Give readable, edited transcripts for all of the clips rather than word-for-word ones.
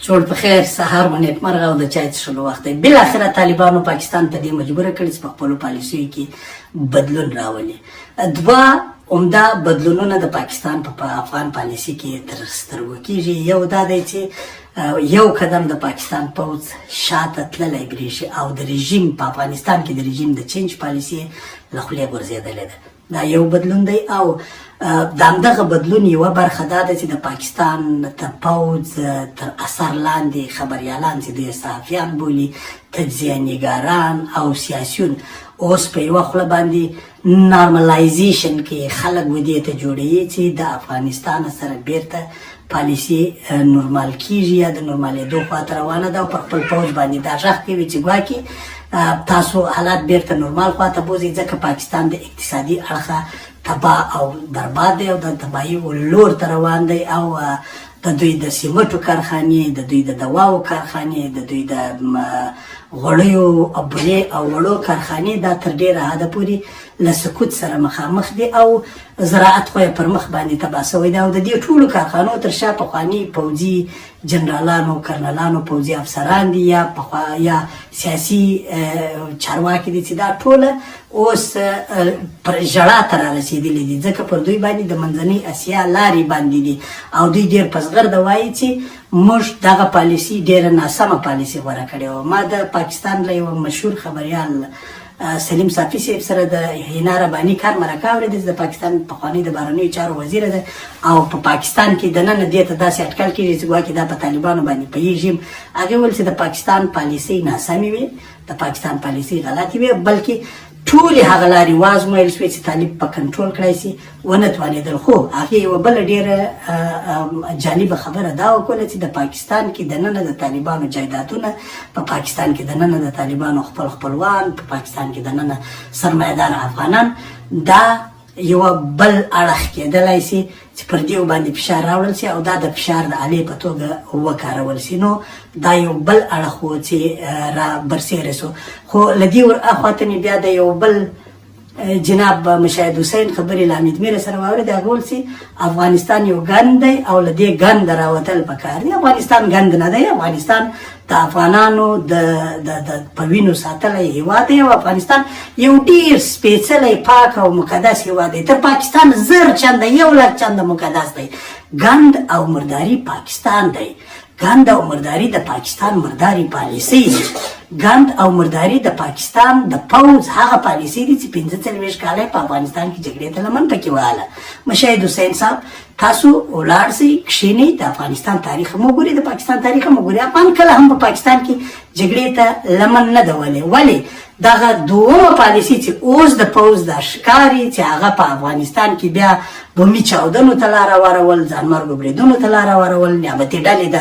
جوړ په خیر سهار مو نیکمرغه او د چای څښلو وخت دی. بالاخره طالبانو پاکستان په دې مجبوره کړي چې په خپلو پالیسیو کې بدلون راولي. دوه عمده بدلونونه د پاکستان په افغان پالیسي کې تر سترګو کېږي. یو دا دی چې یو قدم د پاکستان پوځ شاته تللی برېښي او د رژیم په افغانستان کې د رژیم د چینج پالیسي له خولې غورځېدلې ده. دا یو بدلون دی او د همدغه بدلون یوه برخه دا ده چې د پاکستان د پوځ تر اثر لاندې خبریالان چې دوی صحافیان بولي، تجزیه نګاران او سیاسیون اوس په یوه خوله باندې نارملایزیشن کې خلک ودې ته جوړوي چې د افغانستان سره بیرته پالیسي نورمال کیږي یا د نورمالېدو خواته روانه ده او پر خپل پوځ باندې دا غږ کوي چې ګواکې تاسو حالات بیرته نورمال خواته بوځئ، ځکه پاکستان د اقتصادي اړخه تباه او برباد دی او د تباهي لور ته روان دی او د دوی د سیمټو کارخانې، د دوی د دواو کارخانې، د دوی د غوړیو او بلې او وړو کارخانې دا تر ډېره حده پورې له سقوط سره مخامخ دي او زراعت خو یې پر مخ باندې تباه شوی دی او د دې ټولو کارخانو تر شا پخواني پوځي جنرالانو، کرنلانو، پوځي افسران دي یا سیاسي چارواکي دي چې دا ټوله اوس پر ژړا ته رارسېدلي دي، ځکه پر دوی باندې د منځنۍ اسیا لارې باندې دي او دوی ډېر په زغرده وایي چې موږ دغه پالیسي ډېره ناسمه پالیسي غوره کړې وه. ما د پاکستان له یوه مشهور خبریال سلیم صافي صاحب سره د حنا رباني کار مرکه اورېده چې د پاکستان پخواني د بهرنیو چارو وزیره ده او په پاکستان کې دننه دې ته داسې اټکل کېږي چې ګواکې دا په طالبانو باندې پوهېږي. هغې وویل چې د پاکستان پالیسۍ ناسمې وې، د پاکستان پالیسۍ غلطې وې، بلکې ټولې هغه لارې وازمویل شوې چې طالب په کنټرول کړی سي، ونه توانېدل. خو هغې یوه بله ډېره جالبه خبره دا وکړله چې د پاکستان کې دننه د طالبانو جایدادونه، په پاکستان کې دننه د طالبانو خپل خپلوان، په پاکستان کې دننه سرمایه‌دار افغانان، دا یوه بل اړخ کېدلی سي چې پر دې باندې فشار راوړل سي او دا د فشار د الې په توګه وکارول سي. نو دا یو بل اړخ و چې را برسېره سو. خو له دې اخواته مې بیا د یو بل جناب مشاهد حسین خبرې له حمید میر سره واورېدې. هغه ویل چې افغانستان یو ګند دی او له دې ګنده راوتل پکار دی. افغانستان ګند نه دی، افغانستان د افغانانو د په وینو ساتلی هېواد دی او افغانستان یو ډېر سپېڅلی پاک او مقدس هېواد دی، تر پاکستان 1000 چنده 1,00,000 چنده مقدس دی. ګند او مرداري پاکستان دی، ګند او مرداري د پاکستان مرداري پالیسۍ دي، ګند او مرداري د پاکستان د پوځ هغه پالیسۍ دي چې 45 کاله په افغانستان کې جګړې ته لمن پکې وهله. مشاهد حسین صاحب تاسو ولاړ سئ، کښېنئ، د افغانستان تاریخ هم وګورئ، د پاکستان تاریخ هم وګورئ. افغان کله هم په پاکستان کې جګړې ته لمن نه ده وهلې. ولې؟ دغه دومره پالیسي چې اوس د پوځ دا ښکاري چې هغه په افغانستان کې بیا بومي چاودنو ته لاره ورول، ځانمرګو بریدونو ته لاره ورول، نیابتي ډلې د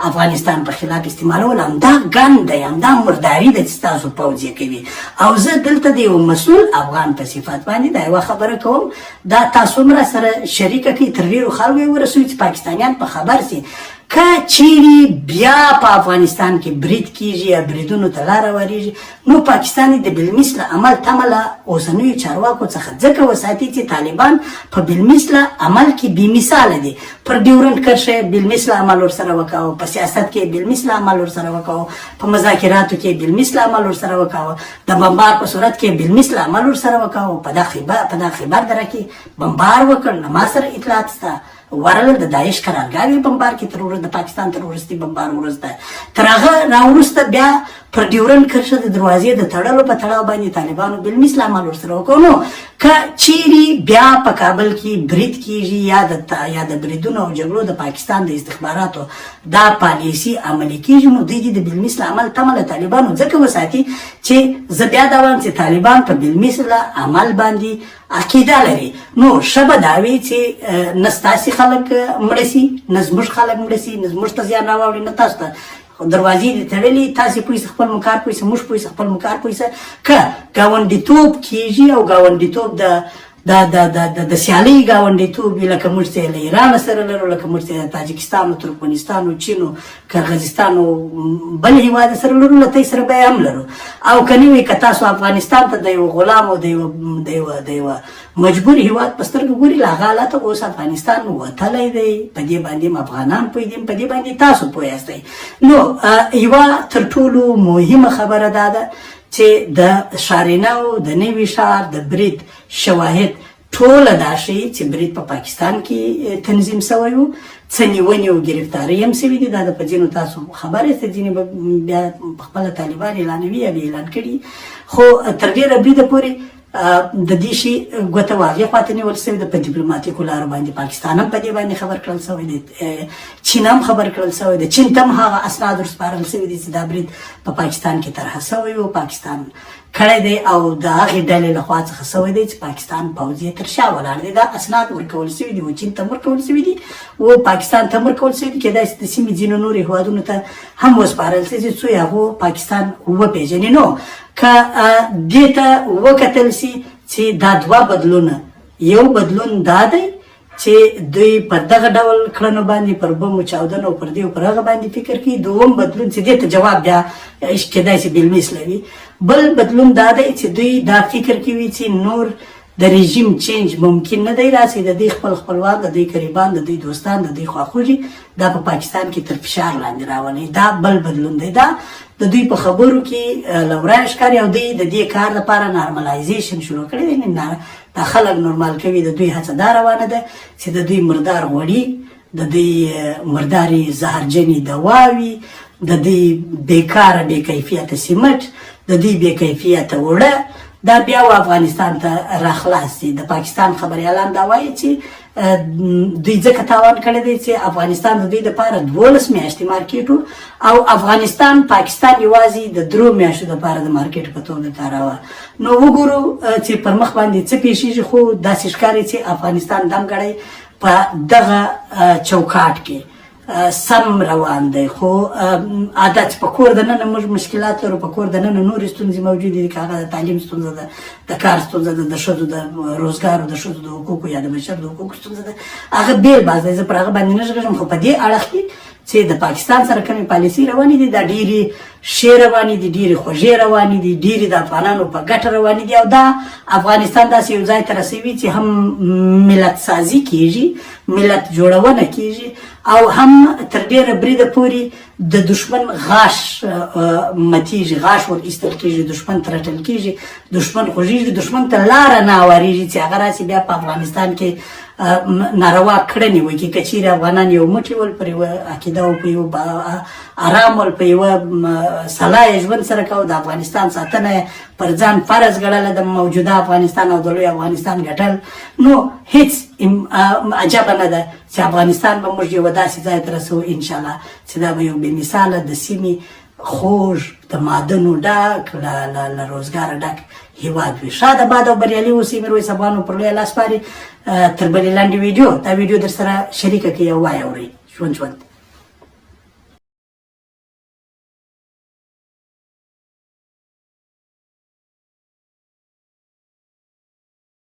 افغانستان په خلاف استعمالول، همدا ګند دی، همدا مرداري ده چې ستاسو پوځ یې کوي. او زه دلته د یو مسؤل افغان په صفت باندې دا یوه خبره کوم، دا تاسو هم را سره شریکه کړئ، تر ډېرو خلکو یې ورسوئ چې پاکستانیان په خبر سي. که چیرې بیا په افغانستان کې برید کېږي یا بریدونو ته لاره ورېږي، نو پاکستان د بالمثله عمل تمه له اوسنیو چارواکو څخه ځکه وساتي چې طالبان په بالمثله عمل کې بېمثاله دي. پر ډیورنډ کرښه بالمثله عمل ورسره وکاوه، په سیاست کې بالمثله عمل ورسره وکاوه، په مذاکراتو کې بالمثله عمل ورسره وکاوه، د بمبار په صورت کې بالمثله عمل ورسره وکاوه، په دا خیبر دره کې بمبار وکړ، نه ما سره اطلاعات شته، ورله د داعش قرارګاوې بمبار کې د پاکستان تروریستي بمبار وروسته، تر هغه راوروسته بیا پر ډیورنډ کرښه د دروازې د تړلو په تړاو باندې طالبانو بالمثله عمل ورسره وکړ. نو که چیرې بیا په کابل کې برید کېږي یا د بریدونو او جګړو د پاکستان د استخباراتو دا پالیسي عملي کېږي، نو دوی د بالمثله عمل تمه له طالبانو ځکه وساتي چې زه بیا دا وایم چې طالبان په بالمثله عمل باندې عقیده لري. نو ښه به دا وي چې نه ستاسې خلک مړه سي، نه زموږ خلک مړه سي، نه زموږ ته زیان راواړي، نه تاسو ته. دروازې دې تړلې، تاسې پوه سه خپل مکار پوه سه، موږ پوه سه خپل مکار پوه سه. که ګاونډیتوب کېږي او ګاونډیتوب د د سیالۍ ګاونډیتوب وي، لکه موږ چې له ایران سره لرو، لکه موږ چې د تاجکستان، ترکمنستان، چین، قرغیزستان او بل هیواد سره لرو، له تاسو سره به هم لرو. او کني وي که تاسو افغانستان ته د یو غلام او د یو مجبور هیواد په سترګه ګوري، له هغه حالته اوس افغانستان وتلی دی. په دې باندې افغانان پوه دي، په دې باندې تاسو پوه یاستئ. نو یوه تر ټولو مهمه خبره دا ده چې د شارینو د نوي ښار د برید شواهد ټوله دا ښیي چې برید په پاکستان کې تنظیم سوی و، څه نیونې او ګرفتارۍ هم سوي دي. دا د په ځینو تاسو خبر یاست، ځینې به بیا خپله طالبان اعلانوي یا به اعلان کړي، خو تر ډېره بریده پورې د دې شي ګوته واغې خواته نیول سوې ده. په ډیپلوماتیکو لارو باندې پاکستان هم په دې باندې خبر کړل سوی دی، چین هم خبر کړل سوی دی. چین ته هم هغه اسناد ورسپارل سوي دي چې دا برید په پاکستان کې طرحه سوی و، پاکستان کړی دی او د هغې ډلې لخوا څخه سوی دی چې پاکستان پوځ یې تر شا ولاړ دی. دا اسناد ورکول سوي دي، و چین ته هم ورکول سوي دي، و پاکستان ته هم ورکول سوي دي. کېدای شي د سیمې ځینو نورو هېوادونو ته هم وسپارل سي چې څو یې هغو پاکستان وپېژني. نو که دې ته وکتل سي چې دا دوه بدلونه، یو بدلون دا دی چې دوی پر دغه ډول کړنو باندې، پر بمو چاودنو او پر دې او پر هغه باندې فکر کوي. دوم بدلون چې دې ته جواب بیا کېدای شي بالمثله وي. بل بدلون دا دی چې دوی دا فکر کوي چې نور د رژیم چینج ممکن نه دی راسي، د دوی خپل خپلوان، د دوی قریبان، د دوی دوستان، د دوی خواخوږي دا په پاکستان کې تر فشار لاندې راولي. دا بل بدلون دی. دا د دوی په خبرو کې لورای ښکاري او دوی د دې کار لپاره نارملایزیشن شروع کړی دی. دا خلک نورمال کوي. د دوی هڅه دا روانه ده چې د دوی مردار غوړي، د دوی مرداري زهرجنې دواوي، د دوی بیکاره بې کیفیته سیمټ، د دوی بې کیفیته اوړه، دا بیا و افغانستان ته راخلاص دي. د پاکستان خبریالان دا وایي چې دوی ځکه تاوان کړی دی چې افغانستان د دوی دپاره 12 میاشتې مارکېټ و او افغانستان پاکستان یوازې د 3 میاشتو دپاره د مارکېټ په توګه کاراوه. نو وګورو چې پر مخ باندې څه پیښیږي. خو داسې ښکاري چې افغانستان دمګړی په دغه چوکاټ کې سم روان دی. خو عادت په کور دننه موږ مشکلات لرو، په کور دننه نورې ستونزې موجودې دي، که هغه د تعلیم ستونزه ده، د کار ستونزه ده، د ښځو د روزګارو، د ښځو د حقوقو یا د بشر د حقوقو ستونزه ده. هغه بېل باز دی، زه پر هغه باندې نه غږېږم. خو په دې اړخ کې چې د پاکستان سره کومې پالیسۍ روانې دي، دا ډېرې ښې روانې دي، ډېرې خوږې روانې دي، ډېرې د افغانانو په ګټه روانې دي. او دا افغانستان داسې یو ځای ته رسوي چې هم ملت سازي کېږي، ملت جوړونه کېږي، او هم تر ډېره بریده پورې د دشمن غاښ متیږي، غاښ ور ایستل کېږي، دشمن ترټل کېږي، دشمن خوږېږي، دشمن ته لاره نه هوارېږي چې هغه راسي بیا په افغانستان کې ناروا کړنې وکړي. که چیرې افغانان یو موټی ول، پر یوه عقیده او په یو ارام ول، په یوه سلایه ژوند سره کوو، د افغانستان ساتنه پر ځان فرض ګڼله، د موجوده افغانستان او د لوی افغانستان ګټل، نو هیڅ عجبه نه ده چې افغانستان به موږ یوه داسې ځای ته رسوو انشاءالله چې دا به یو بې مثاله د سیمې خوږ، د معدنو ډک، له روزګاره ډک هیواد وي. شاده باد او بریالي اوسئ. میرویس افغان پر لویه لاس پارې. تر بلې لنډې ویډیو، دا ویډیو در سره شریکه کړئ او وایې اورئ. ژوند ژوند.